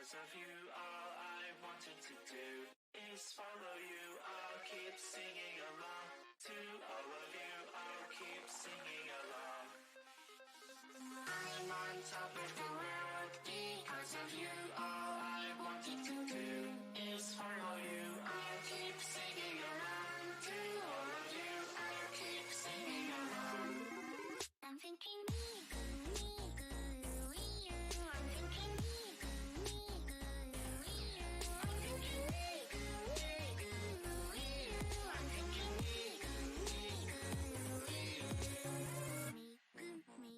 because of you, all I wanted to do is follow you. I'll keep singing along to all of you. I'll keep singing along. I'm on top of the world because of you. All I wanted to do is follow you. I'll keep singing along to all of you. I'll keep singing along. I'm thinking me good, wee you. I'm thinking me good, wee you. I'm thinking me good, wee you. I'm thinking me good, wee you. Me good.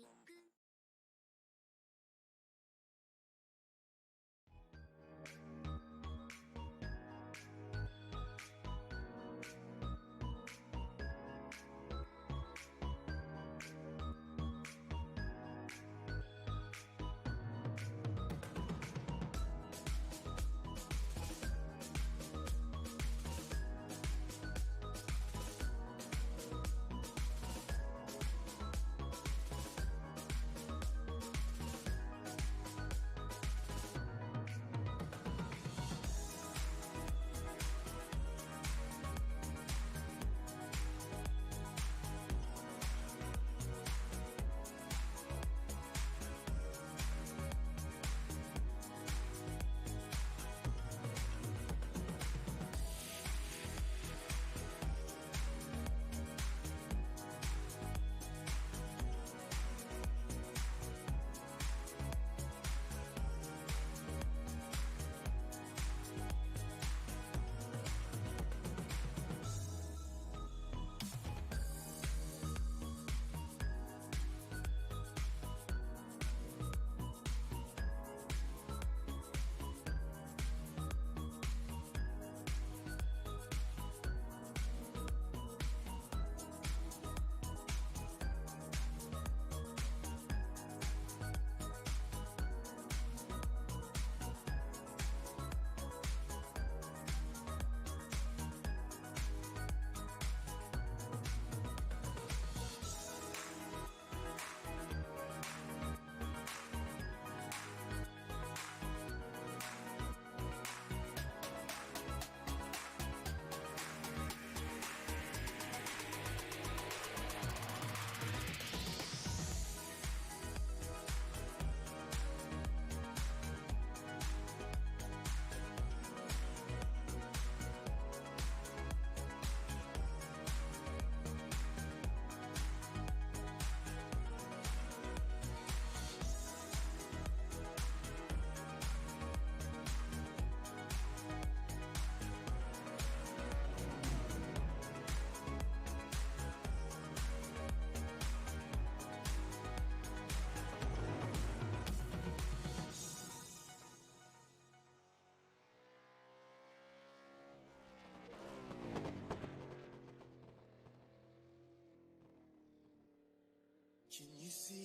Can you see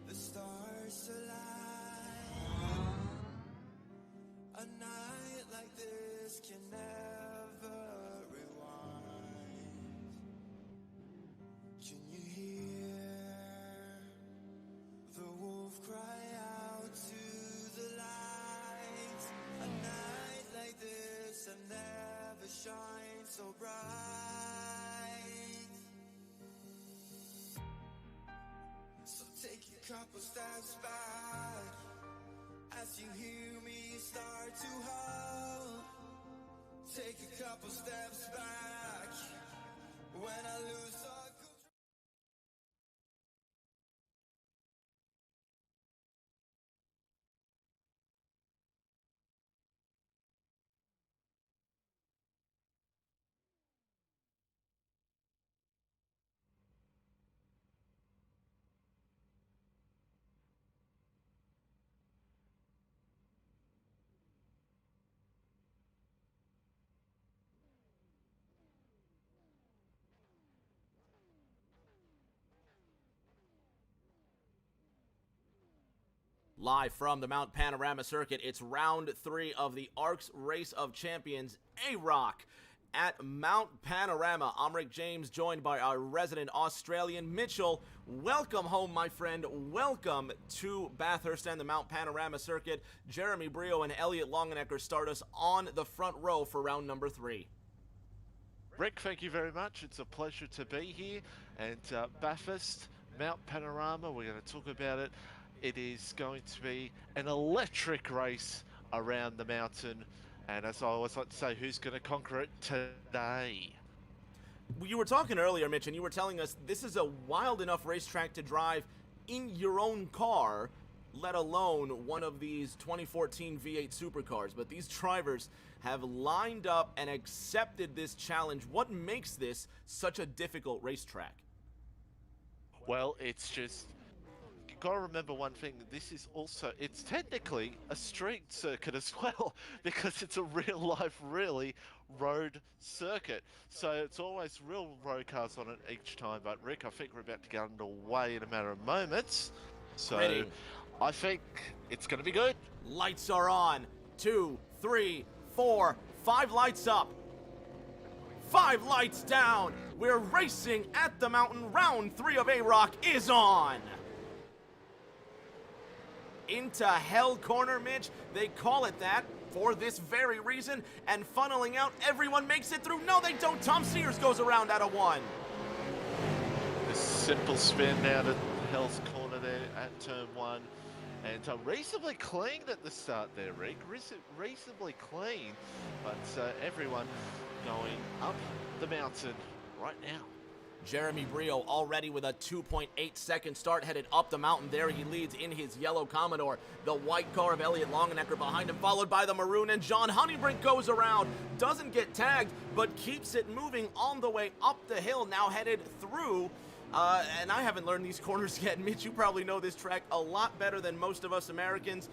the stars align? A night like this can never rewind. Can you hear the wolf cry out to the light? A night like this has never shined so bright. Take a couple steps back as you hear me start to howl. Take a couple steps back when I lose all control. Live from the Mount Panorama circuit, it's round 3 of the ARC's Race of Champions, AROC. at Mount Panorama. I'm Rick James, joined by our resident Australian, Mitchell. Welcome home, my friend. Welcome to Bathurst and the Mount Panorama circuit. Jeremy Brio and Elliot Longenecker start us on the front row for round number 3. Rick, thank you very much. It's a pleasure to be here. And Bathurst, Mount Panorama, we're going to talk about it. It is going to be an electric race around the mountain. And as I always like to say, who's going to conquer it today? You were talking earlier, Mitch, and you were telling us this is a wild enough racetrack to drive in your own car, let alone one of these 2014 V8 supercars. But these drivers have lined up and accepted this challenge. What makes this such a difficult racetrack? Well, it's just, you've got to remember one thing. This is also, it's technically a street circuit as well, because it's a real life, really road circuit. So it's always real road cars on it each time. But Rick, I think we're about to get underway in a matter of moments. So Ready. I think it's going to be good. Lights are on. 2, 3, 4, 5 lights up. 5 lights down. We're racing at the mountain. Round 3 of AROC is on. Into Hell Corner, Mitch. They call it that for this very reason. And funneling out, everyone makes it through. No, they don't. Tom Sears goes around out of 1. A simple spin out of Hell's Corner there at turn 1. And reasonably clean at the start there, Rick. Reasonably clean. But everyone going up the mountain right now. Jeremy Brio already with a 2.8 second start headed up the mountain. There he leads in his yellow Commodore. The white car of Elliot Longenecker behind him, followed by the maroon, and John Honeybrink goes around. Doesn't get tagged, but keeps it moving on the way up the hill, now headed through. And I haven't learned these corners yet. Mitch, you probably know this track a lot better than most of us Americans,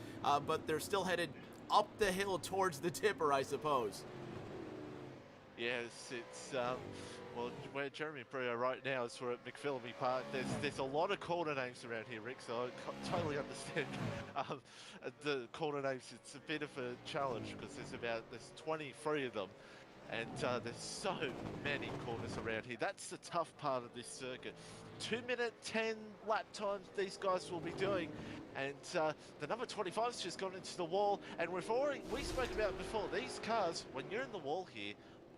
but they're still headed up the hill towards the Dipper, I suppose. Yes, it's well, where Jeremy Brio right now is we're at McPhillamy Park. There's a lot of corner names around here, Rick, so I totally understand the corner names. It's a bit of a challenge because there's 23 of them, and there's so many corners around here. That's the tough part of this circuit. 2-minute 10 lap times these guys will be doing, and the number 25's just gone into the wall. And we spoke about before, these cars, when you're in the wall here,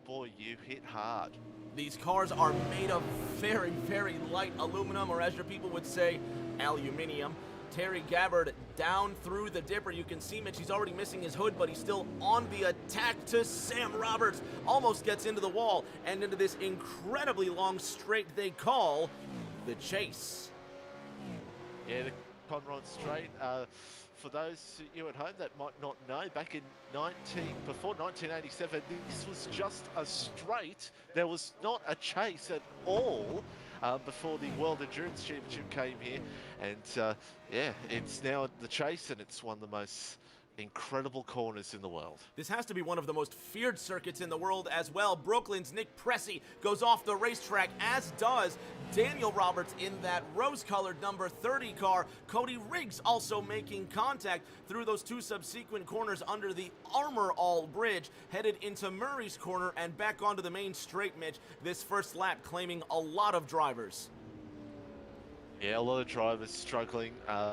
boy, you hit hard. These cars are made of very, very light aluminum, or as your people would say, aluminium. Terry Gabbard down through the Dipper. You can see Mitch, he's already missing his hood, but he's still on the attack to Sam Roberts. Almost gets into the wall and into this incredibly long straight they call the Chase. Yeah, the Conrod Straight. For those of you at home that might not know, back in before 1987, this was just a straight. There was not a chase at all before the World Endurance Championship came here. And yeah, it's now the Chase, and it's one of the most incredible corners in the world. This has to be one of the most feared circuits in the world as well. Brooklyn's Nick Pressey goes off the racetrack, as does Daniel Roberts in that rose-colored number 30 car. Cody Riggs also making contact through those 2 subsequent corners under the Armor All Bridge, headed into Murray's Corner and back onto the main straight, Mitch. This first lap claiming a lot of drivers. Yeah, a lot of drivers struggling. A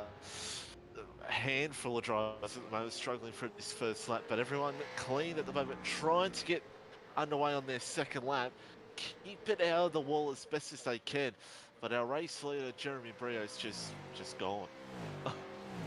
handful of drivers at the moment struggling for this first lap, but everyone clean at the moment, trying to get underway on their second lap, keep it out of the wall as best as they can. But our race leader Jeremy Brio is just gone.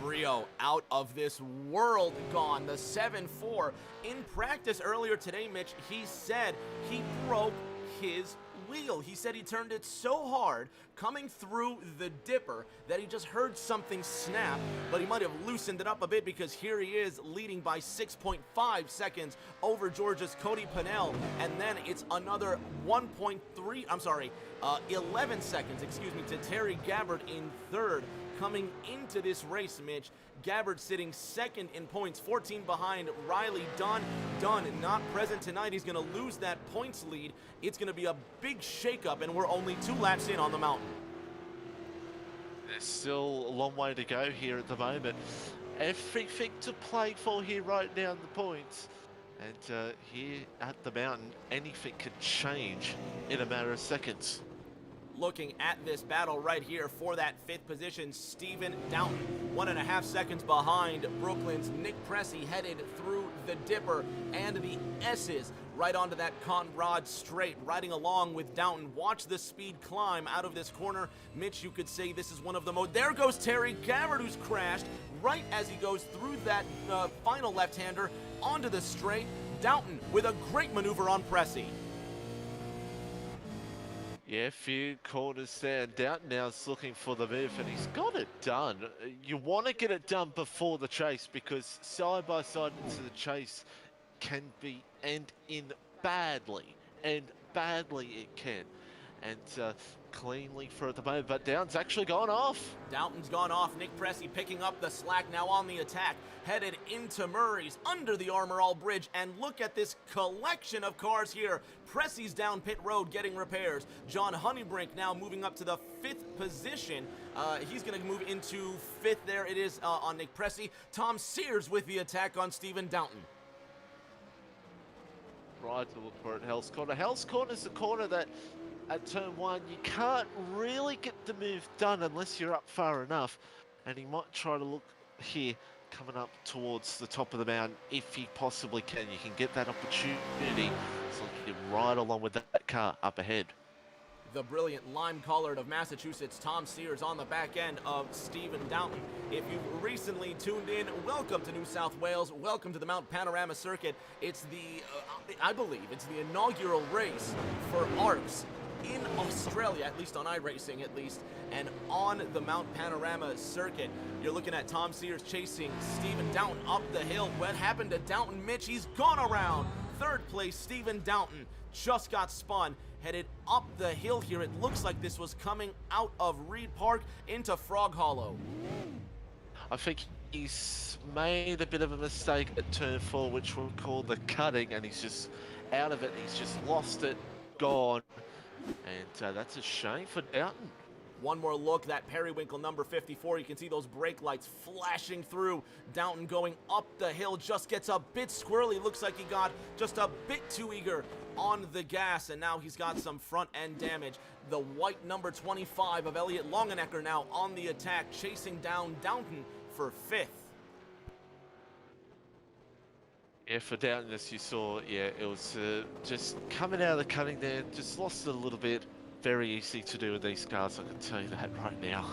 Brio out of this world gone. The 7-4 in practice earlier today, Mitch, he said he broke his wheel. He said he turned it so hard coming through the Dipper that he just heard something snap, but he might have loosened it up a bit, because here he is leading by 6.5 seconds over Georgia's Cody Pennell, and then it's another 11 seconds, to Terry Gabbard in third. Coming into this race, Mitch, Gabbard sitting second in points, 14 behind Riley Dunn. Dunn not present tonight. He's going to lose that points lead. It's going to be a big shakeup, and we're only 2 laps in on the mountain. There's still a long way to go here at the moment. Everything to play for here right now in the points. And here at the mountain, anything can change in a matter of seconds. Looking at this battle right here for that 5th position, Stephen Downton, 1.5 seconds behind Brooklyn's Nick Pressey, headed through the Dipper and the S's right onto that Conrad straight, riding along with Downton. Watch the speed climb out of this corner. Mitch, you could say this is one of the most... There goes Terry Gabbard, who's crashed right as he goes through that final left-hander onto the straight. Downton with a great maneuver on Pressey. Yeah, few corners there, and Downton now is looking for the move, and he's got it done. You want to get it done before the chase, because side by side into the chase can be end in badly, and badly it can. And cleanly for at the moment, but Downton's actually gone off. Downton's gone off. Nick Pressey picking up the slack, now on the attack, headed into Murray's under the Armor All Bridge, and look at this collection of cars here. Pressey's down pit road getting repairs. John Honeybrink now moving up to the 5th position. He's going to move into 5th. There it is on Nick Pressey. Tom Sears with the attack on Stephen Downton. Right to look for it, Hell's Corner. Hell's Corner is the corner that at turn 1, you can't really get the move done unless you're up far enough. And he might try to look here, coming up towards the top of the mountain, if he possibly can. You can get that opportunity, so you can ride along with that car up ahead. The brilliant lime-collared of Massachusetts, Tom Sears, on the back end of Stephen Downton. If you've recently tuned in, welcome to New South Wales. Welcome to the Mount Panorama Circuit. It's the, I believe, it's the inaugural race for ARCs in Australia, at least on iRacing at least, and on the Mount Panorama Circuit. You're looking at Tom Sears chasing Stephen Downton up the hill. What happened to Downton, Mitch? He's gone around. 3rd place, Stephen Downton just got spun, headed up the hill here. It looks like this was coming out of Reed Park into Frog Hollow. I think he's made a bit of a mistake at turn 4, which we'll call the cutting, and he's just out of it. He's just lost it, gone. And that's a shame for Downton. One more look, that periwinkle number 54. You can see those brake lights flashing through. Downton going up the hill, just gets a bit squirrely. Looks like he got just a bit too eager on the gas, and now he's got some front end damage. The white number 25 of Elliot Longenecker now on the attack, chasing down Downton for 5th. Yeah, for Downton, as you saw, yeah, it was just coming out of the cutting there, just lost it a little bit. Very easy to do with these cars, I can tell you that right now.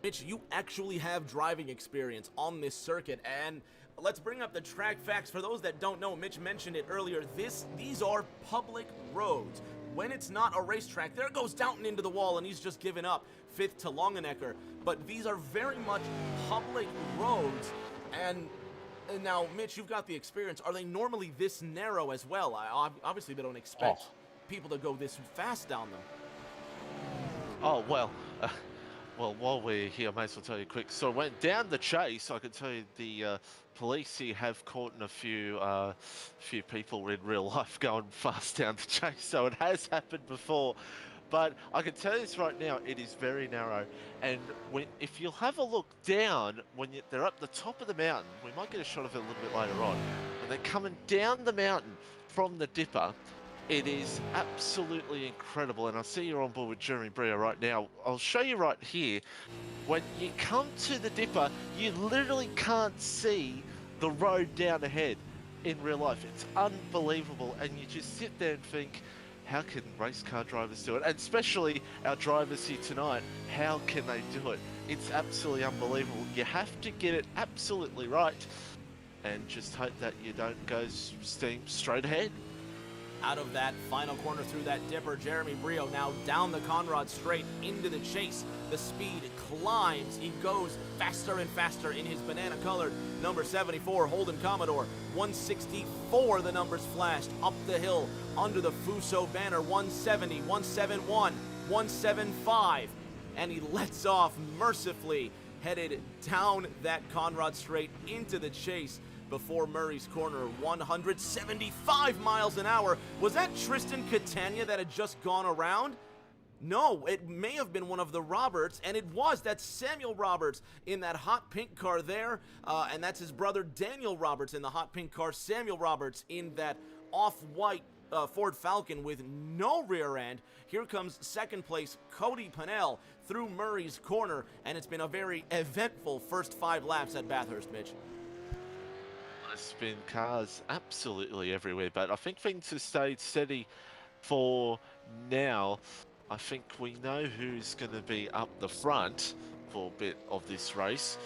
Mitch, you actually have driving experience on this circuit, and let's bring up the track facts. For those that don't know, Mitch mentioned it earlier, these are public roads. When it's not a racetrack, there goes Downton into the wall, and he's just given up. 5th to Longenecker. But these are very much public roads, and now, Mitch, you've got the experience. Are they normally this narrow as well? Obviously, they don't expect people to go this fast down them. Oh, well, well, while we're here, I may as well tell you quick. So I went down the chase. I can tell you the police here have caught a few people in real life going fast down the chase. So it has happened before. But I can tell you this right now, it is very narrow. And if you'll have a look down, when they're up the top of the mountain, we might get a shot of it a little bit later on, and they're coming down the mountain from the Dipper, it is absolutely incredible. And I see you're on board with Jeremy Brea right now. I'll show you right here. When you come to the Dipper, you literally can't see the road down ahead in real life. It's unbelievable. And you just sit there and think, how can race car drivers do it? And especially our drivers here tonight, how can they do it? It's absolutely unbelievable. You have to get it absolutely right and just hope that you don't go steam straight ahead. Out of that final corner through that Dipper, Jeremy Brio now down the Conrad straight into the chase. The speed climbs. He goes faster and faster in his banana-colored number 74 Holden Commodore. 164 the numbers flashed up the hill under the Fuso banner. 170, 171, 175. And he lets off mercifully, headed down that Conrad straight into the chase before Murray's corner. 175 miles an hour. Was that Tristan Catania that had just gone around? No, it may have been one of the Roberts, and it was. That's Samuel Roberts in that hot pink car there, and that's his brother Daniel Roberts in the hot pink car. Samuel Roberts in that off-white Ford Falcon with no rear end. Here comes second place Cody Pannell through Murray's Corner, and it's been a very eventful first 5 laps at Bathurst, Mitch. There's been cars absolutely everywhere, but I think things have stayed steady for now. I think we know who's going to be up the front for a bit of this race,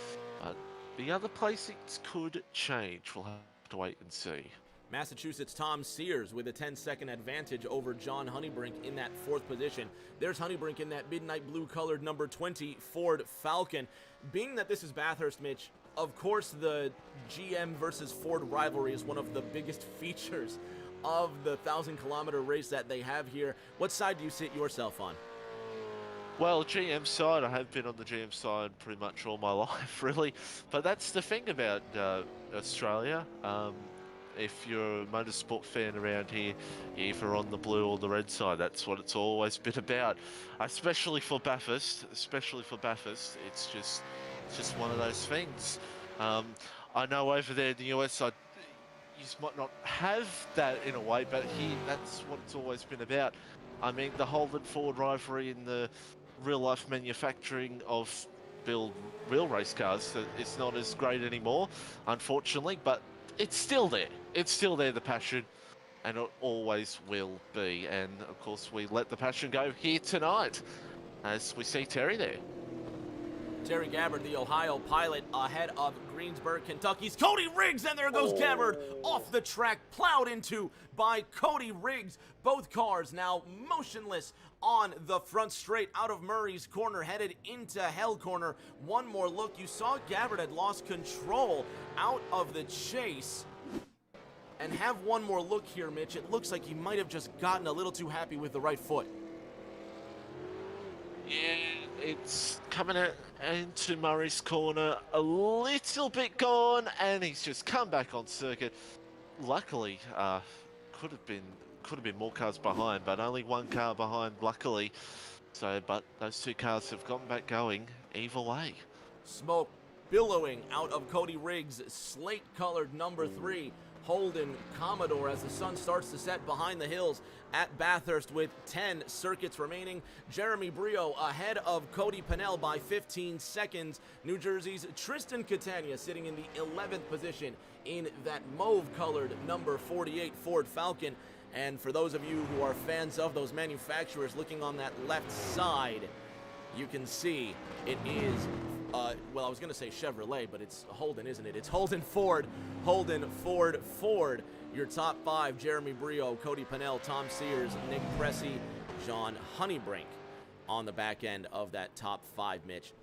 but the other placings could change. We'll have to wait and see. Massachusetts' Tom Sears with a 10-second advantage over John Honeybrink in that 4th position. There's Honeybrink in that midnight blue colored number 20 Ford Falcon. Being that this is Bathurst, Mitch, of course the GM versus Ford rivalry is one of the biggest features of the 1,000-kilometer race that they have here. What side do you sit yourself on? Well, GM side, I have been on the GM side pretty much all my life, really. But that's the thing about Australia. If you're a motorsport fan around here, you're either on the blue or the red side. That's what it's always been about, especially for Bathurst. It's just one of those things. I know over there in the US, you might not have that in a way, but here, that's what it's always been about. I mean, the Holden-Ford rivalry in the real-life manufacturing of build real race cars, it's not as great anymore, unfortunately, but it's still there. It's still there, the passion, and it always will be. And, of course, we let the passion go here tonight, as we see Terry there. Terry Gabbard, the Ohio pilot, ahead of Greensburg, Kentucky's Cody Riggs, and there goes Gabbard off the track, plowed into by Cody Riggs. Both cars now motionless on the front straight out of Murray's Corner, headed into Hell Corner. One more look. You saw Gabbard had lost control out of the chase. And have one more look here, Mitch. It looks like he might have just gotten a little too happy with the right foot. Yeah, it's coming out into Murray's Corner, a little bit gone, and he's just come back on circuit. Luckily, could have been more cars behind, but only one car behind, luckily. So, but those 2 cars have gotten back going either way. Smoke billowing out of Cody Riggs' slate-colored number 3 Holden Commodore as the sun starts to set behind the hills at Bathurst with 10 circuits remaining. Jeremy Brio ahead of Cody Pannell by 15 seconds. New Jersey's Tristan Catania sitting in the 11th position in that mauve-colored number 48 Ford Falcon. And for those of you who are fans of those manufacturers, looking on that left side, you can see it is well, I was going to say Chevrolet, but it's Holden, isn't it? It's Holden Ford, Ford. Your top 5, Jeremy Brio, Cody Pannell, Tom Sears, Nick Pressey, John Honeybrink on the back end of that top 5, Mitch.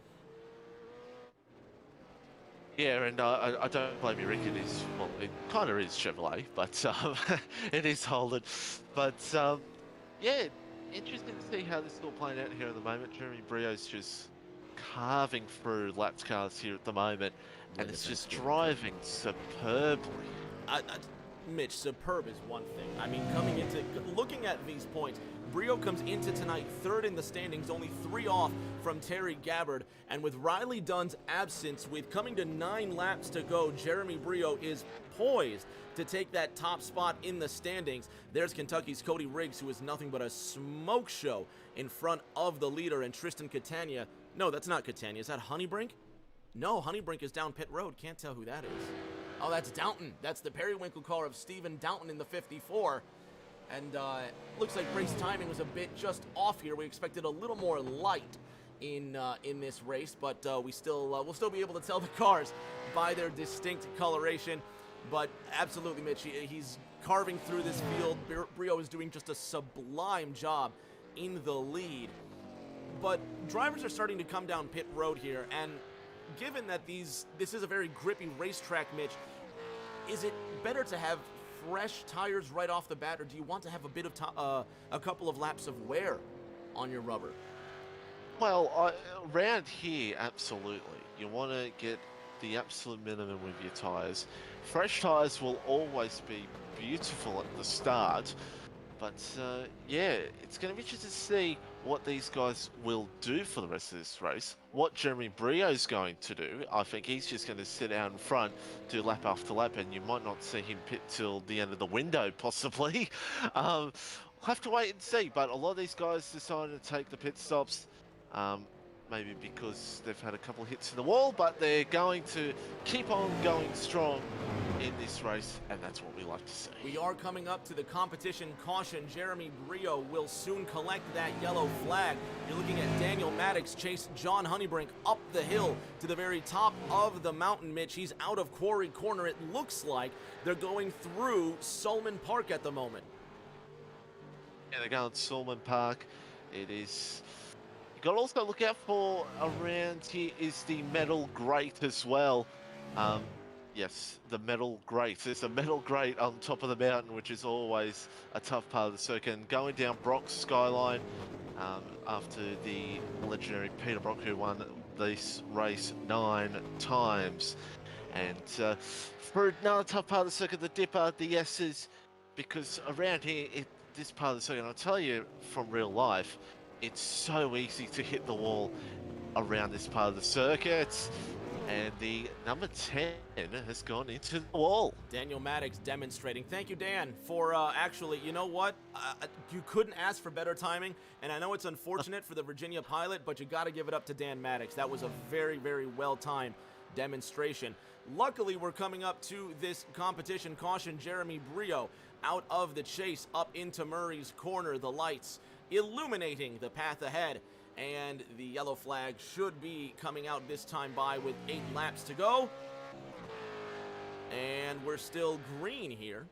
Yeah, and I don't blame you, Rick. It is, well, it kind of is Chevrolet, but it is Holden. But, yeah, interesting to see how this is all playing out here at the moment. Jeremy Brio's just carving through lapped cars here at the moment, and it's just driving superbly. Mitch, superb is one thing. I mean, looking at these points, Brio comes into tonight 3rd in the standings, only 3 off from Terry Gabbard, and with Riley Dunn's absence, with coming to 9 laps to go, Jeremy Brio is poised to take that top spot in the standings. There's Kentucky's Cody Riggs, who is nothing but a smoke show in front of the leader, and Tristan Catania. No, that's not Catania. Is that Honeybrink? No, Honeybrink is down pit road. Can't tell who that is. Oh, that's Downton. That's the periwinkle car of Stephen Downton in the 54. And looks like race timing was a bit just off here. We expected a little more light in this race, but we'll still be able to tell the cars by their distinct coloration. But absolutely, Mitch, he's carving through this field. Brio is doing just a sublime job in the lead. But drivers are starting to come down pit road here, and given that this is a very grippy racetrack, Mitch, is it better to have fresh tires right off the bat, or do you want to have a bit of a couple of laps of wear on your rubber? Well, around here, absolutely. You want to get the absolute minimum with your tires. Fresh tires will always be beautiful at the start, but yeah, it's going to be interesting to see what these guys will do for the rest of this race. What Jeremy Brio's going to do, I think he's just going to sit out in front, do lap after lap, and you might not see him pit till the end of the window, possibly. We'll have to wait and see, but a lot of these guys decided to take the pit stops, maybe because they've had a couple of hits in the wall, but they're going to keep on going strong in this race, and that's what we like to see. We are coming up to the competition caution. Jeremy Brio will soon collect that yellow flag. You're looking at Daniel Maddox chase John Honeybrink up the hill to the very top of the mountain, Mitch. He's out of Quarry Corner. It looks like they're going through Solomon Park at the moment. Yeah, they're going to Solomon Park. It is... You've got to also look out for around here is the metal grate as well. Yes, the metal grate. There's a metal grate on top of the mountain, which is always a tough part of the circuit. And going down Brock's skyline after the legendary Peter Brock, who won this race 9 times. And for another tough part of the circuit, the dipper, the S's, because around here, this part of the circuit, I'll tell you from real life, it's so easy to hit the wall around this part of the circuit. And the number 10 has gone into the wall. Daniel Maddox demonstrating. Thank you, Dan, for actually, you know what? You couldn't ask for better timing. And I know it's unfortunate for the Virginia pilot, but you got to give it up to Dan Maddox. That was a very, very well-timed demonstration. Luckily, we're coming up to this competition caution. Jeremy Brio out of the chase up into Murray's Corner. The lights illuminating the path ahead. And the yellow flag should be coming out this time by with 8 laps to go. And we're still green here.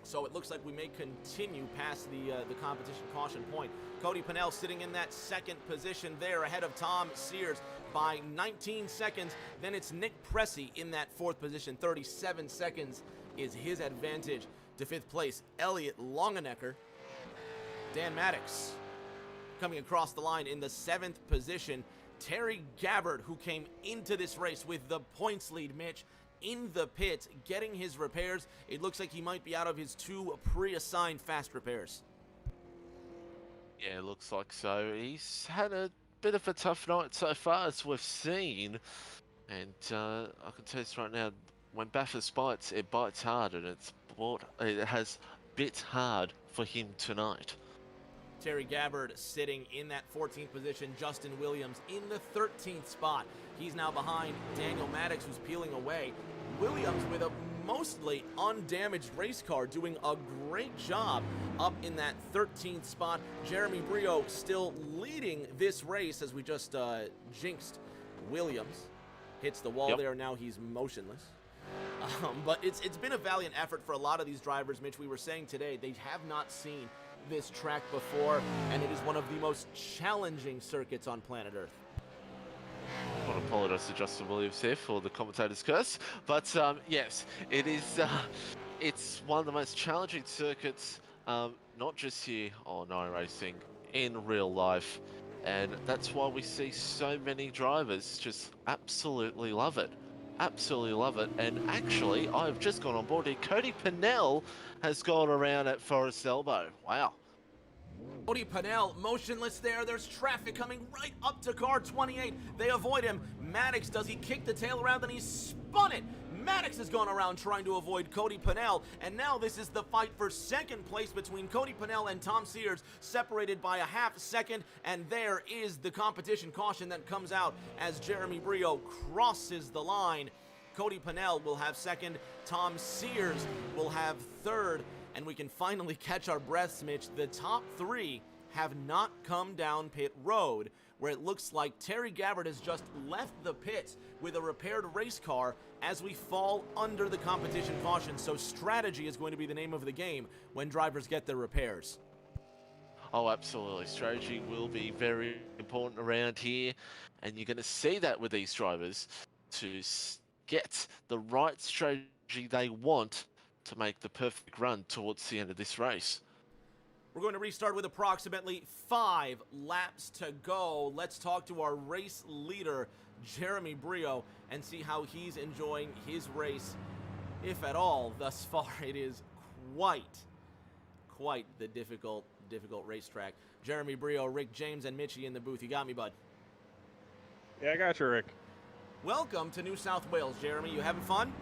So it looks like we may continue past the competition caution point. Cody Pennell sitting in that second position there ahead of Tom Sears by 19 seconds. Then it's Nick Pressey in that 4th position. 37 seconds is his advantage to 5th place. Elliot Longenecker. Dan Maddox coming across the line in the 7th position. Terry Gabbard, who came into this race with the points lead, Mitch, in the pit, getting his repairs. It looks like he might be out of his 2 pre-assigned fast repairs. Yeah, it looks like so. He's had a bit of a tough night so far, as we've seen. And I can tell you this right now, when Bathurst bites, it bites hard, and it has bit hard for him tonight. Terry Gabbard sitting in that 14th position. Justin Williams in the 13th spot. He's now behind Daniel Maddox, who's peeling away. Williams with a mostly undamaged race car doing a great job up in that 13th spot. Jeremy Brio still leading this race as we just jinxed Williams. Hits the wall there, now he's motionless. But it's been a valiant effort for a lot of these drivers, Mitch. We were saying today they have not seen this track before, and it is one of the most challenging circuits on planet Earth. I want to apologise to Justin Williams here for the commentator's curse, but yes, it is. It's one of the most challenging circuits, not just here on iRacing, in real life, and that's why we see so many drivers just absolutely love it. Absolutely love it. And actually, I've just gone on board here. Cody Pennell has gone around at Forest Elbow. Wow. Cody Pennell motionless there. There's traffic coming right up to car 28. They avoid him. Maddox, does he kick the tail around? Then he spun it. Maddox has gone around trying to avoid Cody Pennell, and now this is the fight for 2nd place between Cody Pennell and Tom Sears, separated by a half second, and there is the competition caution that comes out as Jeremy Brio crosses the line. Cody Pennell will have 2nd, Tom Sears will have 3rd, and we can finally catch our breaths, Mitch. The top 3 have not come down pit road, where it looks like Terry Gabbard has just left the pits with a repaired race car as we fall under the competition caution. So strategy is going to be the name of the game when drivers get their repairs. Oh, absolutely. Strategy will be very important around here, and you're going to see that with these drivers to get the right strategy they want to make the perfect run towards the end of this race. We're going to restart with approximately 5 laps to go. Let's talk to our race leader, Jeremy Brio, and see how he's enjoying his race, if at all. Thus far, it is quite the difficult difficult racetrack. Jeremy Brio, Rick James, and Mitchie in the booth. You got me, bud? Yeah, I got you, Rick. Welcome to New South Wales, Jeremy. You having fun?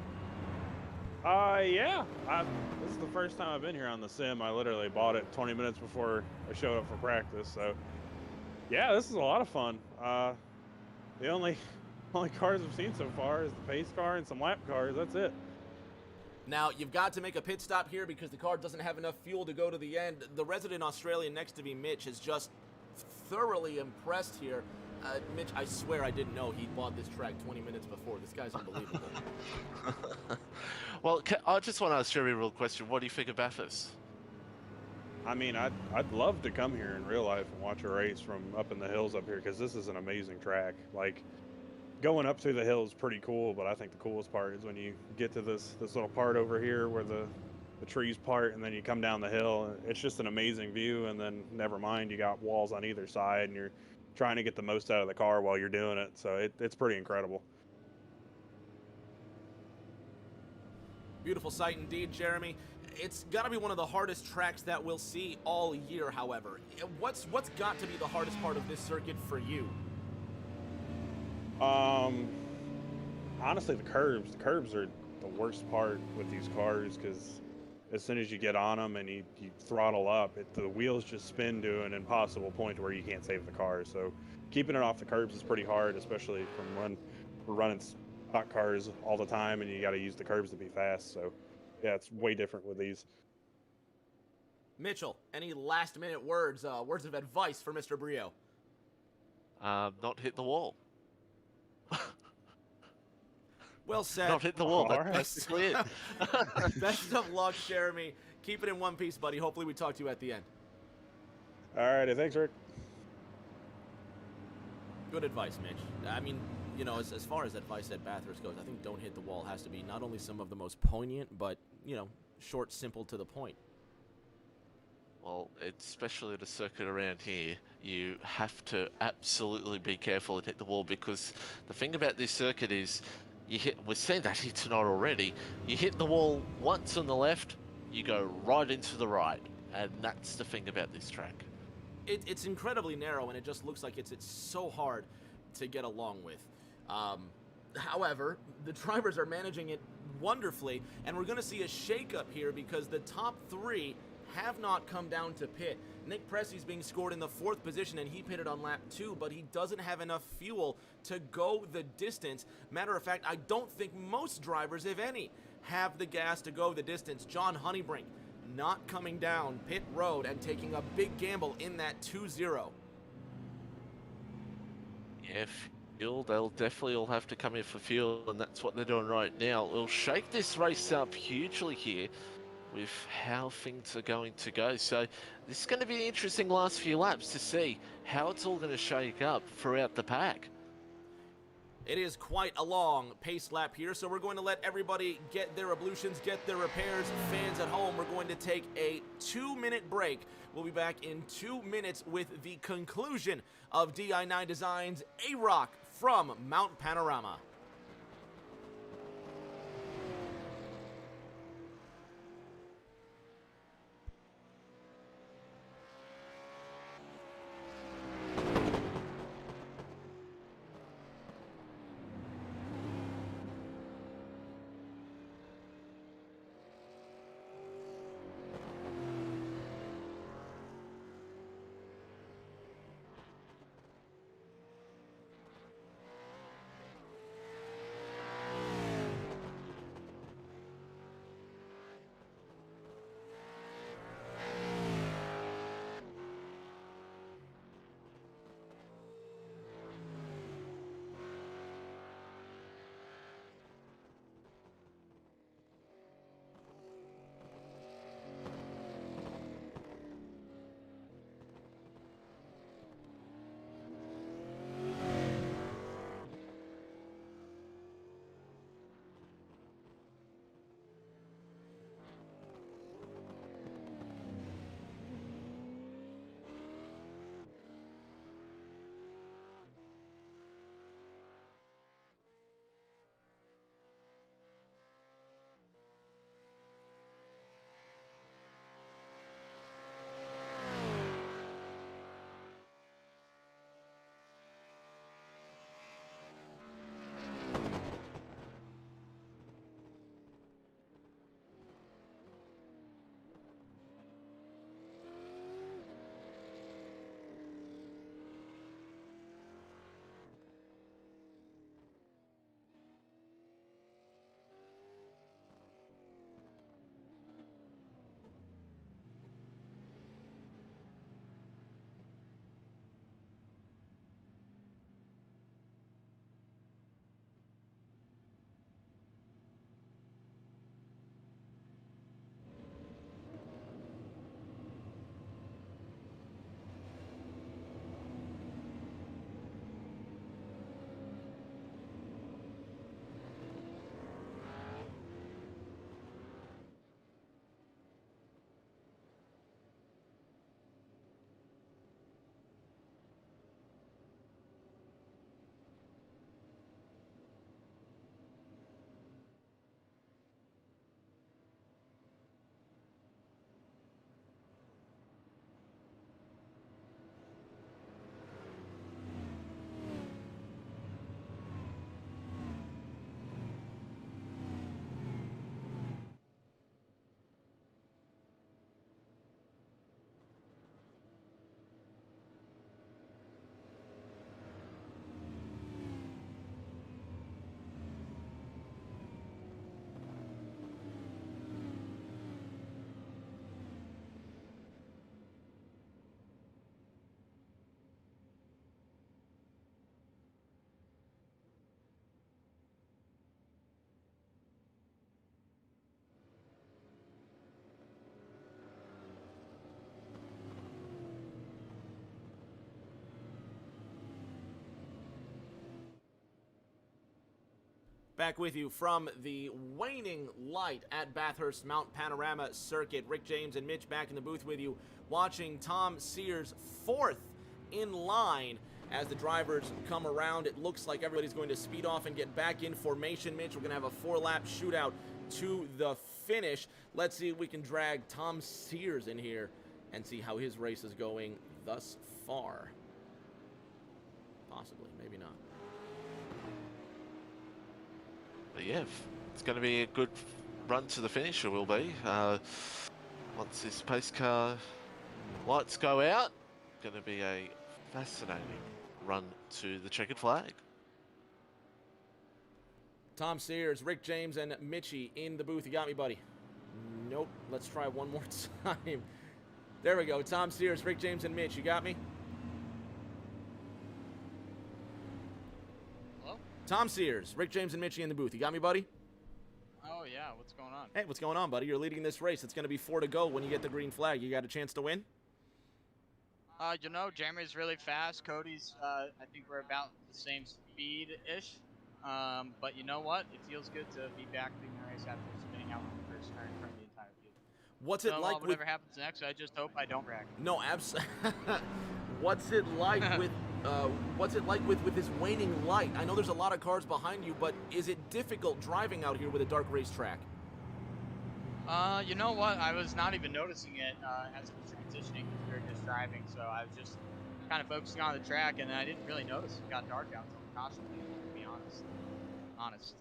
Yeah. This is the first time I've been here on the sim. I literally bought it 20 minutes before I showed up for practice. So, yeah, this is a lot of fun. The only cars I've seen so far is the pace car and some lap cars. That's it. Now, you've got to make a pit stop here because the car doesn't have enough fuel to go to the end. The resident Australian next to me, Mitch, is just thoroughly impressed here. Mitch, I swear I didn't know he bought this track 20 minutes before. This guy's unbelievable. Well, I just want to ask Jeremy a real question. What do you think of Bathurst? I mean, I'd love to come here in real life and watch a race from up in the hills up here because this is an amazing track. Like, going up through the hills is pretty cool, but I think the coolest part is when you get to this little part over here where the trees part, and then you come down the hill. It's just an amazing view, and then never mind, you got walls on either side, and you're trying to get the most out of the car while you're doing it. So it's pretty incredible. Beautiful sight indeed, Jeremy. It's got to be one of the hardest tracks that we'll see all year, however. What's got to be the hardest part of this circuit for you? Honestly, the curbs. The curbs are the worst part with these cars because as soon as you get on them and you throttle up, the wheels just spin to an impossible point to where you can't save the car. So keeping it off the curbs is pretty hard, especially from when we're running stock cars all the time and you got to use the curbs to be fast. So yeah, it's way different with these. Mitchell, any last-minute words of advice for Mr. Brio? Not hit the wall. Well said. Not hit the wall. All right. That's basically it. Best of luck, Jeremy. Keep it in one piece, buddy. Hopefully we talk to you at the end. All righty, thanks, Rick. Good advice, Mitch. I mean, you know, as far as advice at Bathurst goes, I think don't hit the wall has to be not only some of the most poignant, but, you know, short, simple, to the point. Well, especially at a circuit around here, you have to absolutely be careful and hit the wall, because the thing about this circuit is we've seen that here tonight already. You hit the wall once on the left, you go right into the right, and that's the thing about this track. It's incredibly narrow, and it just looks like it's so hard to get along with. However, the drivers are managing it wonderfully, and we're going to see a shakeup here because the top three have not come down to pit. Nick Pressy's being scored in the 4th position, and he pitted on lap 2, but he doesn't have enough fuel to go the distance. Matter of fact, I don't think most drivers, if any, have the gas to go the distance. John Honeybrink not coming down pit road and taking a big gamble in that 2-0. Yeah, fuel, they'll definitely all have to come in for fuel, and that's what they're doing right now. It'll shake this race up hugely here with how things are going to go. So this is going to be an interesting last few laps to see how it's all going to shake up throughout the pack. It is quite a long pace lap here, so we're going to let everybody get their ablutions, get their repairs. Fans at home, we're going to take a 2-minute break. We'll be back in 2 minutes with the conclusion of DI9 Designs AROC from Mount Panorama. Back with you from the waning light at Bathurst Mount Panorama Circuit. Rick James and Mitch back in the booth with you, watching Tom Sears fourth in line as the drivers come around. It looks like everybody's going to speed off and get back in formation, Mitch. We're going to have a 4-lap shootout to the finish. Let's see if we can drag Tom Sears in here and see how his race is going thus far. Possibly, maybe not. But yeah, it's going to be a good run to the finish, it will be. Once this pace car lights go out, going to be a fascinating run to the checkered flag. Tom Sears, Rick James, and Mitchie in the booth. You got me, buddy? Nope. Let's try one more time. There we go. Tom Sears, Rick James, and Mitch. You got me? Hello? Tom Sears, Rick James, and Mitchie in the booth. You got me, buddy? Oh, yeah. What's going on? Hey, what's going on, buddy? You're leading this race. It's going to be 4 to go when you get the green flag. You got a chance to win? You know, Jeremy's really fast. Cody's, I think we're about the same speed-ish. But you know what? It feels good to be back in the race after spinning out on the first turn from the entire field. What's it like whatever happens next, I just hope I don't wreck. No, what's it like with this waning light? I know there's a lot of cars behind you, but is it difficult driving out here with a dark racetrack? You know what? I was not even noticing it as it was transitioning. We were just driving, so I was just kind of focusing on the track, and I didn't really notice it got dark out until the caution came, to be honest.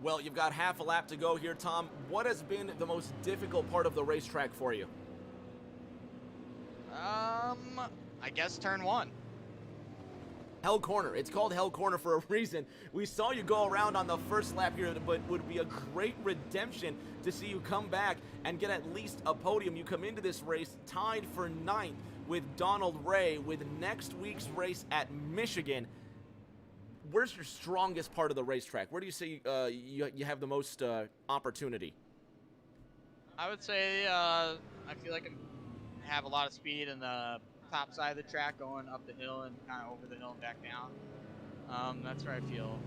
Well, you've got half a lap to go here, Tom. What has been the most difficult part of the racetrack for you? I guess turn 1. Hell Corner. It's called Hell Corner for a reason. We saw you go around on the first lap here, but it would be a great redemption to see you come back and get at least a podium. You come into this race tied for 9th with Donald Ray with next week's race at Michigan. Where's your strongest part of the racetrack? Where do you say you have the most opportunity? I would say I feel like I have a lot of speed in the top side of the track going up the hill and kind of over the hill and back down. That's where I feel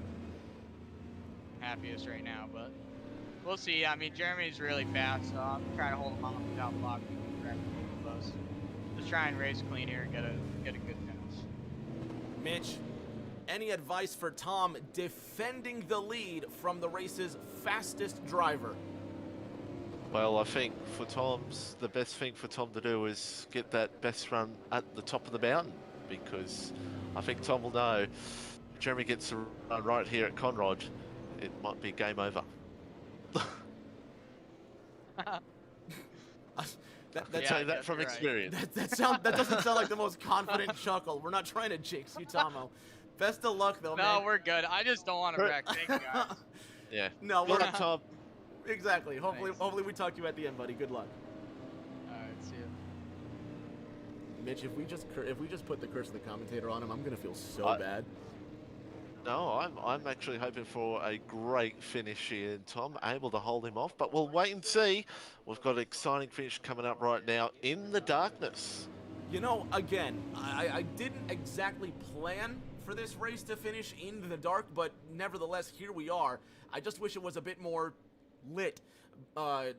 happiest right now, but we'll see. I mean, Jeremy's really fast, so I'm trying to hold him off without blocking the track too close. Just try and race clean here and get a good finish. Mitch, any advice for Tom defending the lead from the race's fastest driver? Well, I think for the best thing for Tom to do is get that best run at the top of the mountain, because I think Tom will know if Jeremy gets a run right here at Conrod, it might be game over. Say that from experience. That doesn't sound like the most confident chuckle. We're not trying to jinx you, Tomo. Best of luck, though, man. No, we're good. I just don't want to wreck. Thank you, guys. Yeah. No, we're on Tom. Exactly. Hopefully we talk to you at the end, buddy. Good luck. All right, see you. Mitch, if we just put the curse of the commentator on him, I'm gonna feel so bad. No, I'm actually hoping for a great finish here, Tom, able to hold him off, but we'll wait and see. We've got an exciting finish coming up right now in the darkness. You know, again, I didn't exactly plan for this race to finish in the dark, but nevertheless, here we are. I just wish it was a bit more lit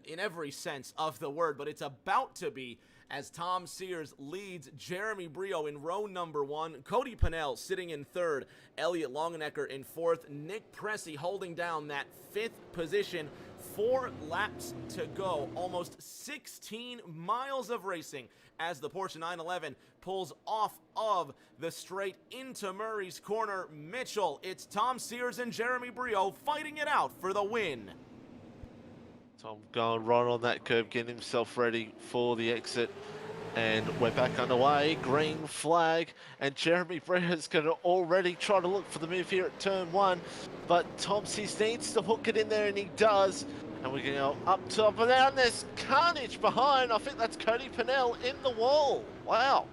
in every sense of the word, but it's about to be, as Tom Sears leads Jeremy Brio in row number 1, Cody Pennell sitting in 3rd, Elliot Longenecker in 4th, Nick Pressey holding down that 5th position. 4 laps to go, almost 16 miles of racing as the Porsche 911 pulls off of the straight into Murray's Corner. Mitchell, it's Tom Sears and Jeremy Brio fighting it out for the win. Tom going right on that curb, getting himself ready for the exit. And we're back underway, green flag, and Jeremy Brio's going to already try to look for the move here at turn 1, but Tom Sears needs to hook it in there, and he does. And we're going to go up top, and down there's carnage behind. I think that's Cody Pennell in the wall. Wow.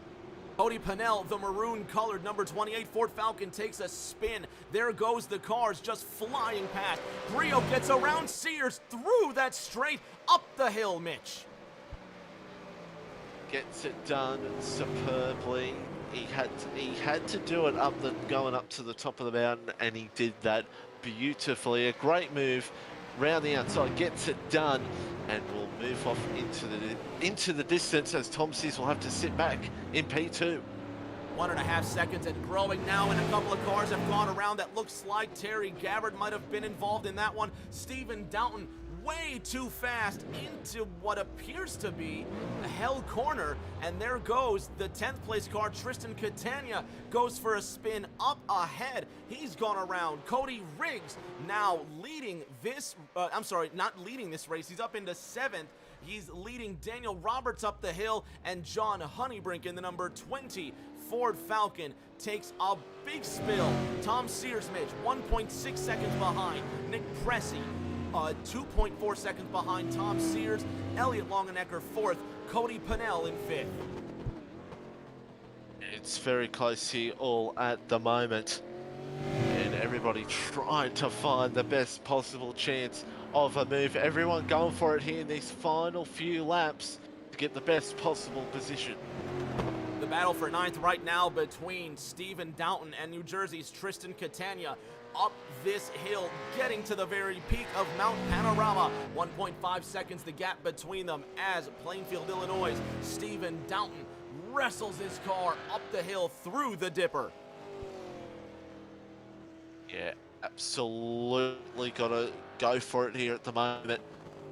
Cody Pennell, the maroon-colored number 28 Ford Falcon, takes a spin. There goes the cars just flying past. Brio gets around Sears through that straight up the hill, Mitch. Gets it done superbly. He had to do it going up to the top of the mountain, and he did that beautifully. A great move round the outside, gets it done, and will move off into the distance as Tom Sears will have to sit back in P2. 1.5 seconds and growing now, and a couple of cars have gone around. That looks like Terry Gabbard might have been involved in that one. Stephen Downton way too fast into what appears to be a hell corner, and there goes the 10th place car. Tristan Catania goes for a spin up ahead. He's gone around. Cody Riggs now leading this, not leading this race. He's up into 7th. He's leading Daniel Roberts up the hill, and John Honeybrink in the number 20 Ford Falcon takes a big spill. Tom Sears, Mitch, 1.6 seconds behind. Nick Pressey, 2.4 seconds behind Tom Sears. Elliot Longenecker 4th. Cody Pennell in 5th. It's very close here all at the moment, and everybody trying to find the best possible chance of a move. Everyone going for it here in these final few laps to get the best possible position. The battle for 9th right now between Stephen Downton and New Jersey's Tristan Catania. Up this hill, getting to the very peak of Mount Panorama. 1.5 seconds the gap between them as Plainfield, Illinois' Stephen Downton wrestles his car up the hill through the dipper. Yeah, absolutely gotta go for it here at the moment.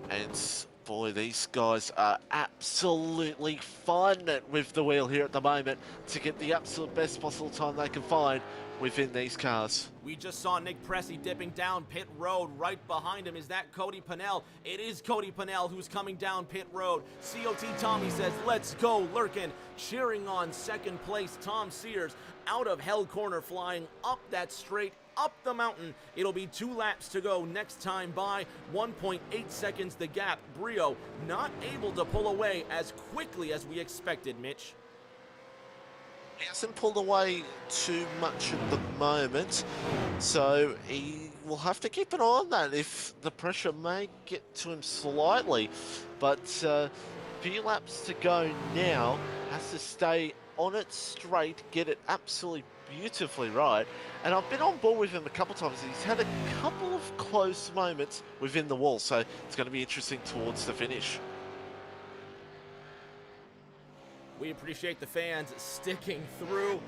And boy, these guys are absolutely finding it with the wheel here at the moment to get the absolute best possible time they can find within these cars. We just saw Nick Pressey dipping down pit road. Right behind him is that Cody Pennell. It is Cody Pennell who's coming down pit road. COT Tommy says, let's go, Lurkin. Cheering on 2nd place Tom Sears out of hell corner, flying up that straight, up the mountain. It'll be 2 laps to go next time by. 1.8 seconds the gap. Brio not able to pull away as quickly as we expected, Mitch. He hasn't pulled away too much at the moment, so he will have to keep an eye on that if the pressure may get to him slightly. But few laps to go now, has to stay on it straight, get it absolutely beautifully right. And I've been on board with him a couple times. He's had a couple of close moments within the wall, so it's going to be interesting towards the finish. We appreciate the fans sticking through.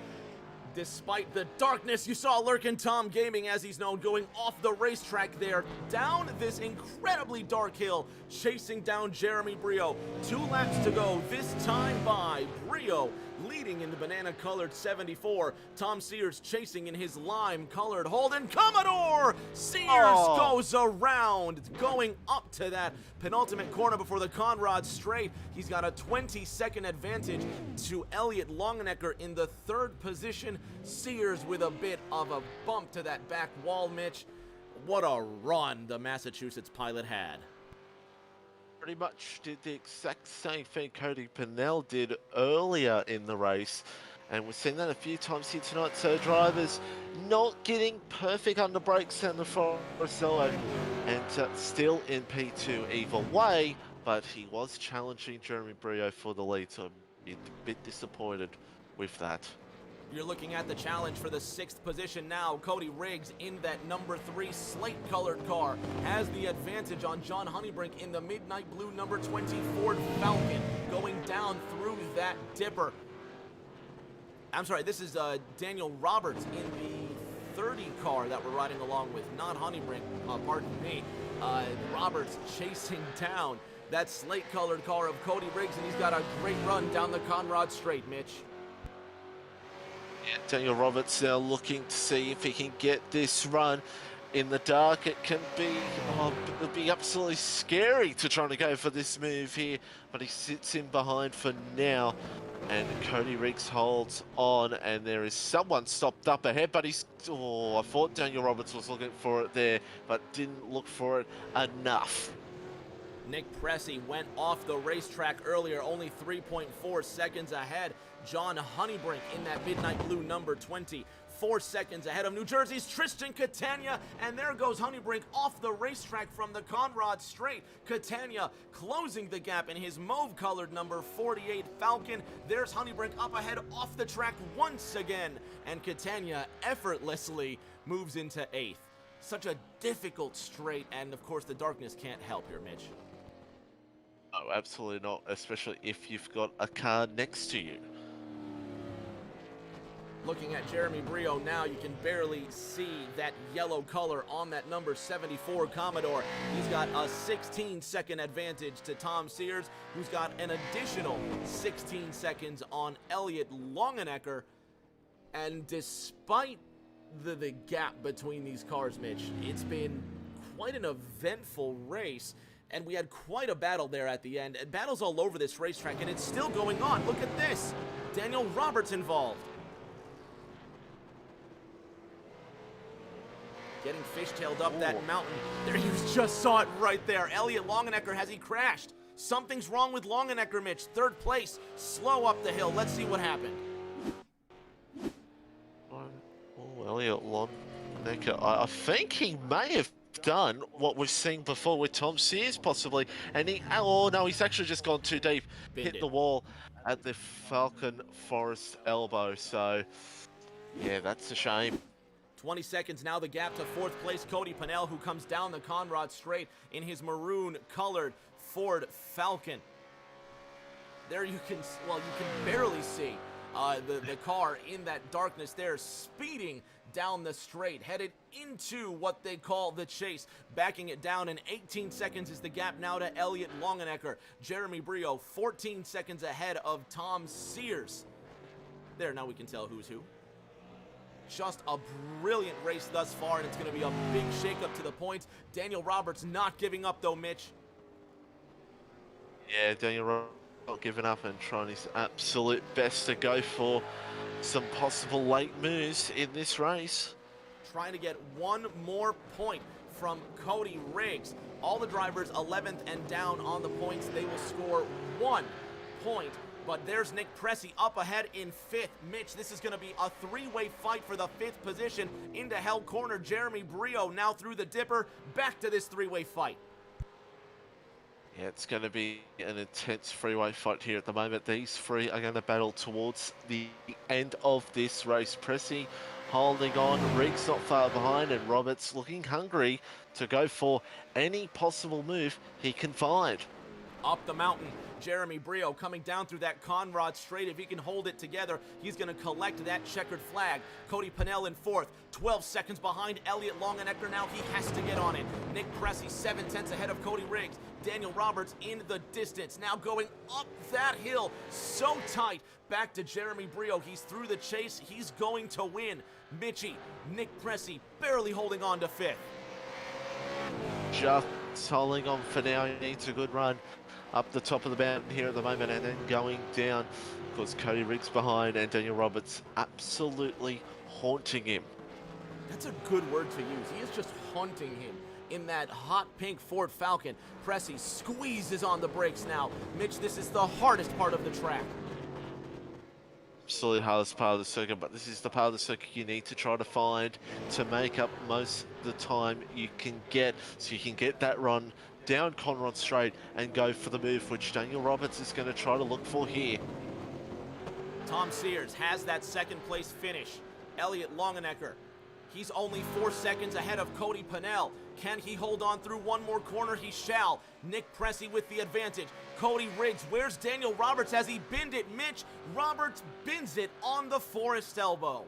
Despite the darkness, you saw Lurkin Tom Gaming, as he's known, going off the racetrack there, down this incredibly dark hill, chasing down Jeremy Brio. 2 laps to go, this time by Brio, leading in the banana-colored 74. Tom Sears chasing in his lime-colored Holden Commodore. Sears goes around, going up to that penultimate corner before the Conrad straight. He's got a 20-second advantage to Elliot Longenecker in the 3rd position. Sears with a bit of a bump to that back wall, Mitch. What a run the Massachusetts pilot had. Pretty much did the exact same thing Cody Pennell did earlier in the race, and we've seen that a few times here tonight. So drivers not getting perfect under brakes and the Forcello, and still in P2 either way, but he was challenging Jeremy Brio for the lead, so I'm a bit disappointed with that. You're looking at the challenge for the 6th position now. Cody Riggs in that number 3 slate-colored car has the advantage on John Honeybrink in the midnight blue number 20 Ford Falcon, going down through that dipper. I'm sorry, this is Daniel Roberts in the 30 car that we're riding along with, not Honeybrink, pardon me. Roberts chasing down that slate-colored car of Cody Riggs, and he's got a great run down the Conrad straight, Mitch. Daniel Roberts now looking to see if he can get this run in the dark. It can be, it'll be absolutely scary to try to go for this move here, but he sits in behind for now, and Cody Riggs holds on, and there is someone stopped up ahead, but he's, I thought Daniel Roberts was looking for it there, but didn't look for it enough. Nick Pressey went off the racetrack earlier, only 3.4 seconds ahead. John Honeybrink in that midnight blue number 20, 4 seconds ahead of New Jersey's Tristan Catania, and there goes Honeybrink off the racetrack from the Conrad straight. Catania closing the gap in his mauve-colored number 48 Falcon. There's Honeybrink up ahead off the track once again, and Catania effortlessly moves into 8th. such a difficult straight, and of course the darkness can't help here, Mitch. Oh, absolutely not, especially if you've got a car next to you. Looking at Jeremy Brio now, you can barely see that yellow color on that number 74 Commodore. He's got a 16-second advantage to Tom Sears, who's got an additional 16 seconds on Elliot Longenecker. And despite the gap between these cars, Mitch, it's been quite an eventful race, and we had quite a battle there at the end. And battles all over this racetrack, and it's still going on. Look at this. Daniel Roberts involved. Getting fishtailed up that mountain. There, you just saw it right there. Elliot Longenecker, has he crashed? Something's wrong with Longenecker, Mitch. Third place, slow up the hill. Let's see what happened. Oh, Elliot Longenecker, I think he may have done what we've seen before with Tom Sears, possibly. And he, oh no, he's actually just gone too deep. Hit the wall at the Falcon Forest elbow. So, yeah, that's a shame. 20 seconds now, the gap to fourth place, Cody Pennell, who comes down the Conrad Straight in his maroon-colored Ford Falcon. There you can, well, you can barely see the car in that darkness there, speeding down the straight, headed into what they call the chase, backing it down, and 18 seconds is the gap now to Elliot Longenecker. Jeremy Brio, 14 seconds ahead of Tom Sears. There, now we can tell who's who. Just a brilliant race thus far, and it's going to be a big shakeup to the points. Daniel Roberts not giving up, though, Mitch. Yeah, Daniel Roberts not giving up and trying his absolute best to go for some possible late moves in this race. Trying to get one more point from Cody Riggs. All the drivers 11th and down on the points. They will score 1 point. But there's Nick Pressey up ahead in 5th. Mitch, this is going to be a three-way fight for the 5th position. Into hell corner, Jeremy Brio now through the dipper. Back to this three-way fight. Yeah, it's going to be an intense three-way fight here at the moment. These three are going to battle towards the end of this race. Pressey holding on, Riggs not far behind, and Roberts looking hungry to go for any possible move he can find. Up the mountain, Jeremy Brio coming down through that Conrad Straight. If he can hold it together, he's going to collect that checkered flag. Cody Pennell in 4th, 12 seconds behind Elliot Longenecker. Now he has to get on it. Nick Pressey 7/10 ahead of Cody Riggs. Daniel Roberts in the distance, now going up that hill, so tight. Back to Jeremy Brio. He's through the chase. He's going to win. Mitchie, Nick Pressey barely holding on to 5th. Just holding on for now. He needs a good run up the top of the mountain here at the moment, and then going down, because Cody Riggs behind and Daniel Roberts absolutely haunting him. That's a good word to use. He is just haunting him in that hot pink Ford Falcon. Pressey squeezes on the brakes now. Mitch, this is the hardest part of the track. Absolutely hardest part of the circuit, but this is the part of the circuit you need to try to find to make up most of the time you can get, so you can get that run down Conrad Straight and go for the move, which Daniel Roberts is going to try to look for here. Tom Sears has that 2nd place finish. Elliot Longenecker, he's only 4 seconds ahead of Cody Pennell. Can he hold on through one more corner? He shall. Nick Pressey with the advantage. Cody Riggs, where's Daniel Roberts? Has he binned it? Mitch, Roberts bins it on the Forest elbow.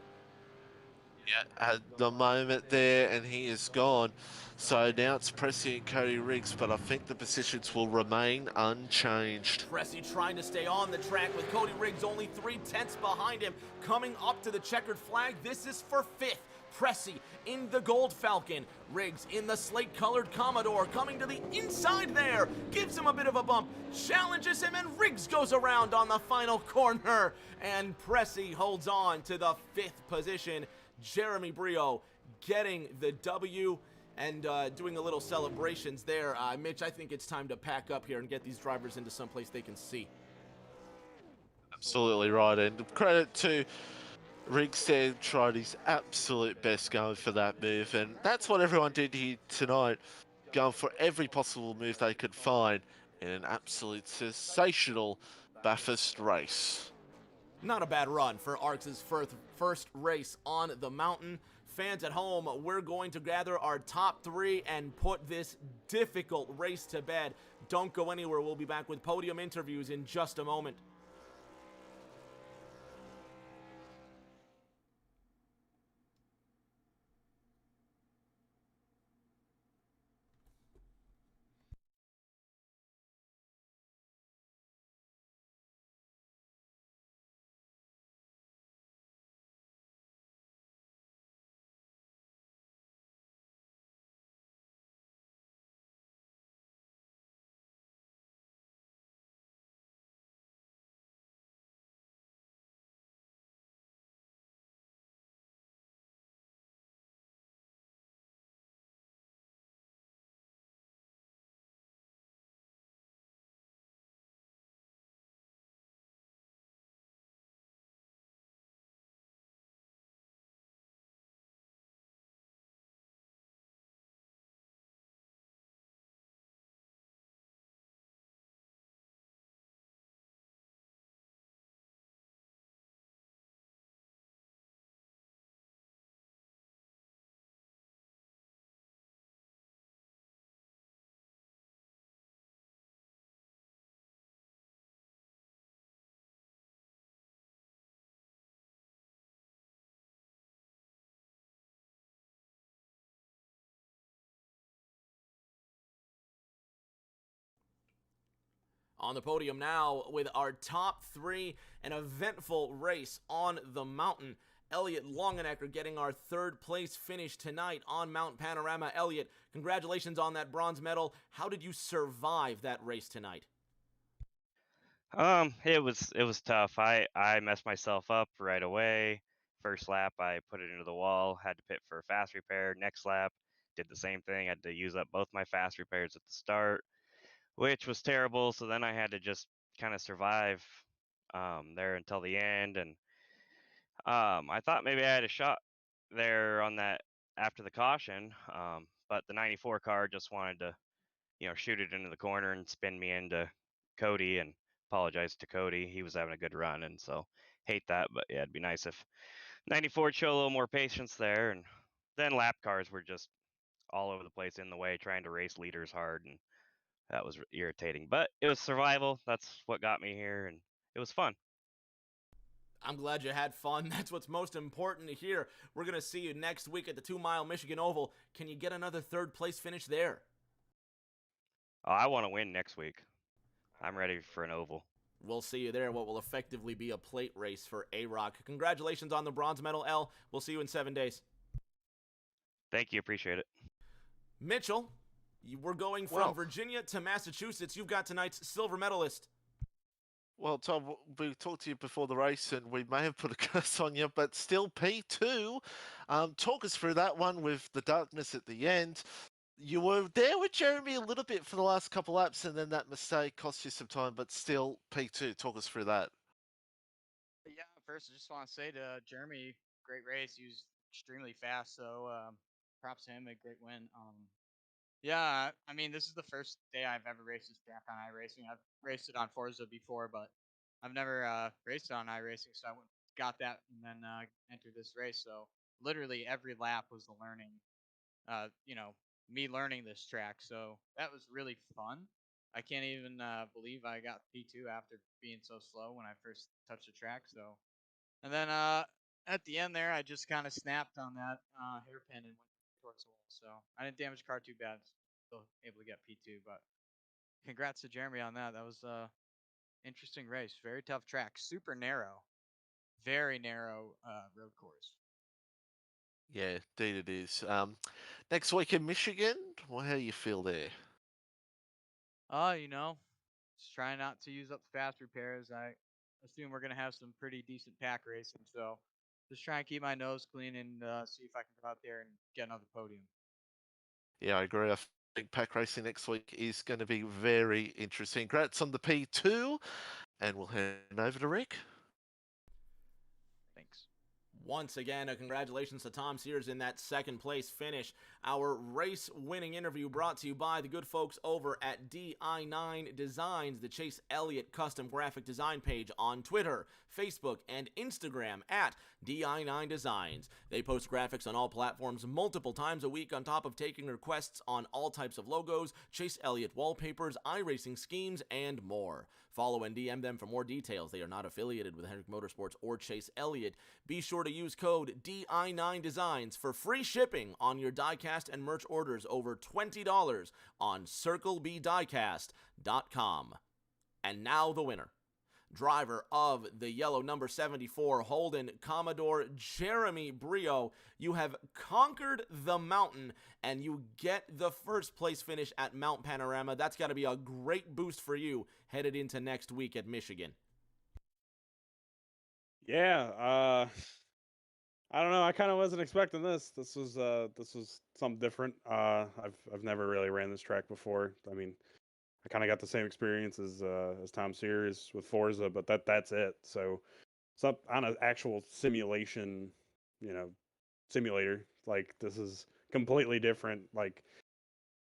Yeah, at the moment there, and he is gone. So now it's Pressey and Cody Riggs, but I think the positions will remain unchanged. Pressey trying to stay on the track with Cody Riggs only 3/10 behind him. Coming up to the checkered flag, this is for 5th. Pressey in the gold Falcon. Riggs in the slate-colored Commodore, coming to the inside there. Gives him a bit of a bump, challenges him, and Riggs goes around on the final corner. And Pressey holds on to the 5th position. Jeremy Brio getting the W and doing a little celebrations there. Mitch, I think it's time to pack up here and get these drivers into someplace they can see. Absolutely right, and credit to Riggs there, tried his absolute best going for that move, and that's what everyone did here tonight, going for every possible move they could find in an absolute sensational Bathurst race. Not a bad run for ARC's first race on the mountain. Fans at home, we're going to gather our top 3 and put this difficult race to bed. Don't go anywhere. We'll be back with podium interviews in just a moment. On the podium now with our top 3, an eventful race on the mountain. Elliot Longenecker getting our 3rd place finish tonight on Mount Panorama. Elliot, congratulations on that bronze medal. How did you survive that race tonight? It was tough. I messed myself up right away. First lap, I put it into the wall, had to pit for a fast repair. Next lap, did the same thing. Had to use up both my fast repairs at the start, which was terrible. So then I had to just kind of survive there until the end. And I thought maybe I had a shot there on that after the caution, but the 94 car just wanted to, shoot it into the corner and spin me into Cody, and apologize to Cody. He was having a good run, and so hate that. But yeah, it'd be nice if 94 would show a little more patience there. And then lap cars were just all over the place in the way, trying to race leaders hard, and that was irritating. But it was survival. That's what got me here, and it was fun. I'm glad you had fun. That's what's most important to hear. We're going to see you next week at the 2 Mile Michigan Oval. Can you get another 3rd place finish there? Oh, I want to win next week. I'm ready for an oval. We'll see you there, what will effectively be a plate race for AROC. Congratulations on the bronze medal, El. We'll see you in 7 days. Thank you. Appreciate it. Mitchell, we're going from Virginia to Massachusetts. You've got tonight's silver medalist. Well, Tom, we talked to you before the race, and we may have put a curse on you, but still P2. Talk us through that one with the darkness at the end. You were there with Jeremy a little bit for the last couple laps, and then that mistake cost you some time, but still P2. Talk us through that. Yeah, first I just want to say to Jeremy, great race. He was extremely fast, so props to him. A great win. Yeah, I mean, this is the first day I've ever raced this track on iRacing. I've raced it on Forza before, but I've never raced it on iRacing, so I got that and then entered this race. So literally every lap was the learning, me learning this track. So that was really fun. I can't even believe I got P2 after being so slow when I first touched the track. So, and then at the end there, I just kind of snapped on that hairpin and went towards the wall. So I didn't damage the car too bad. Still able to get P2, but congrats to Jeremy on that. That was interesting race. Very tough track. Super narrow. Very narrow road course. Yeah, indeed it is. Next week in Michigan, well, how do you feel there? Just trying not to use up the fast repairs. I assume we're going to have some pretty decent pack racing. So just try and keep my nose clean and see if I can go out there and get another podium. Yeah, I agree. I think pack racing next week is going to be very interesting. Congrats on the P2, and we'll hand over to Rick. Thanks. Once again, congratulations to Tom Sears in that second place finish. Our race winning interview brought to you by the good folks over at DI9 Designs, the Chase Elliott custom graphic design page on Twitter, Facebook, and Instagram at DI9 Designs. They post graphics on all platforms multiple times a week on top of taking requests on all types of logos, Chase Elliott wallpapers, iRacing schemes, and more. Follow and DM them for more details. They are not affiliated with Hendrick Motorsports or Chase Elliott. Be sure to use code DI9Designs for free shipping on your diecast and merch orders over $20 on CircleBDiecast.com. And now the winner. Driver of the yellow number 74 Holden Commodore, Jeremy Brio. You have conquered the mountain and you get the first place finish at Mount Panorama. That's got to be a great boost for you headed into next week at Michigan. Yeah, I don't know. I kind of wasn't expecting this. This was something different. I've never really ran this track before. I mean, I kind of got the same experience as Tom Sears with Forza, but that's it. So on an actual simulation, simulator, like this is completely different. Like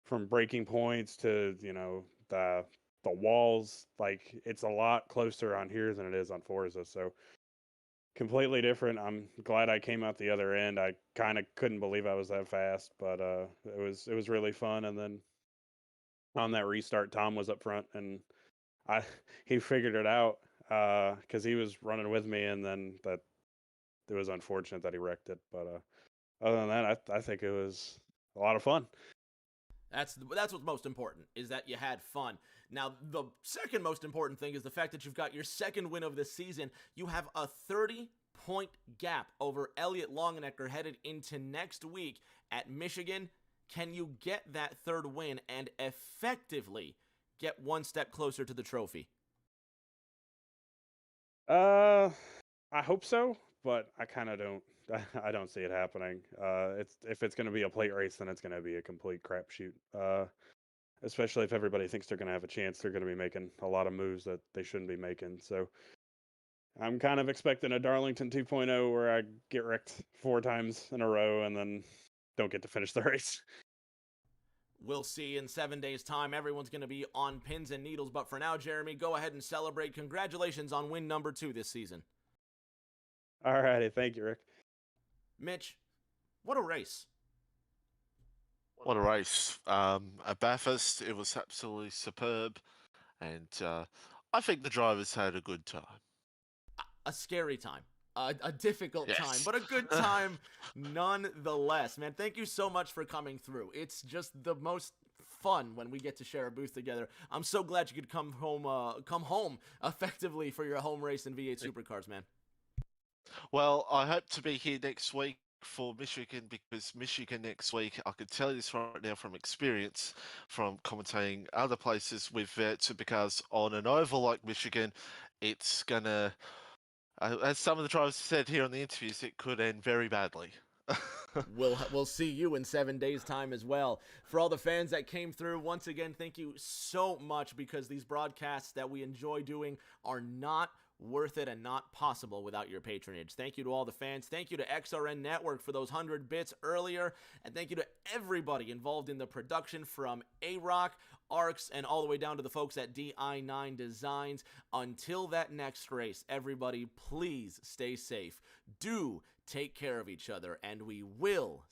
from breaking points to the walls, like it's a lot closer on here than it is on Forza. So completely different. I'm glad I came out the other end. I kind of couldn't believe I was that fast, but it was really fun. And then on that restart, Tom was up front, and he figured it out because he was running with me, and then that it was unfortunate that he wrecked it. But other than that, I think it was a lot of fun. That's what's most important, is that you had fun. Now, the second most important thing is the fact that you've got your second win of the season. You have a 30-point gap over Elliott Longenecker headed into next week at Michigan. Can you get that third win and effectively get one step closer to the trophy? I hope so, but I kind of don't. I don't see it happening. If it's going to be a plate race, then it's going to be a complete crapshoot. Especially if everybody thinks they're going to have a chance, they're going to be making a lot of moves that they shouldn't be making. So I'm kind of expecting a Darlington 2.0 where I get wrecked 4 times in a row and then don't get to finish the race. We'll see in 7 days' time. Everyone's going to be on pins and needles. But for now, Jeremy, go ahead and celebrate. Congratulations on win number 2 this season. All righty. Thank you, Rick. Mitch, what a race. What a race. At Bathurst, it was absolutely superb. And I think the drivers had a good time. A scary time. A difficult Yes. time, but a good time nonetheless. Man, thank you so much for coming through. It's just the most fun when we get to share a booth together. I'm so glad you could come home effectively for your home race in V8 Supercars, man. Well, I hope to be here next week for Michigan, because Michigan next week, I can tell you this right now from experience, from commentating other places with supercars on an oval like Michigan, it's gonna, as some of the drivers said here on the interviews, it could end very badly. We'll see you in 7 days' time as well. For all the fans that came through, once again, thank you so much, because these broadcasts that we enjoy doing are not worth it and not possible without your patronage. Thank you to all the fans. Thank you to XRN Network for those 100 bits earlier. And thank you to everybody involved in the production, from AROC, ARCs, and all the way down to the folks at DI9 Designs. Until that next race, everybody, please stay safe. Do take care of each other, and we will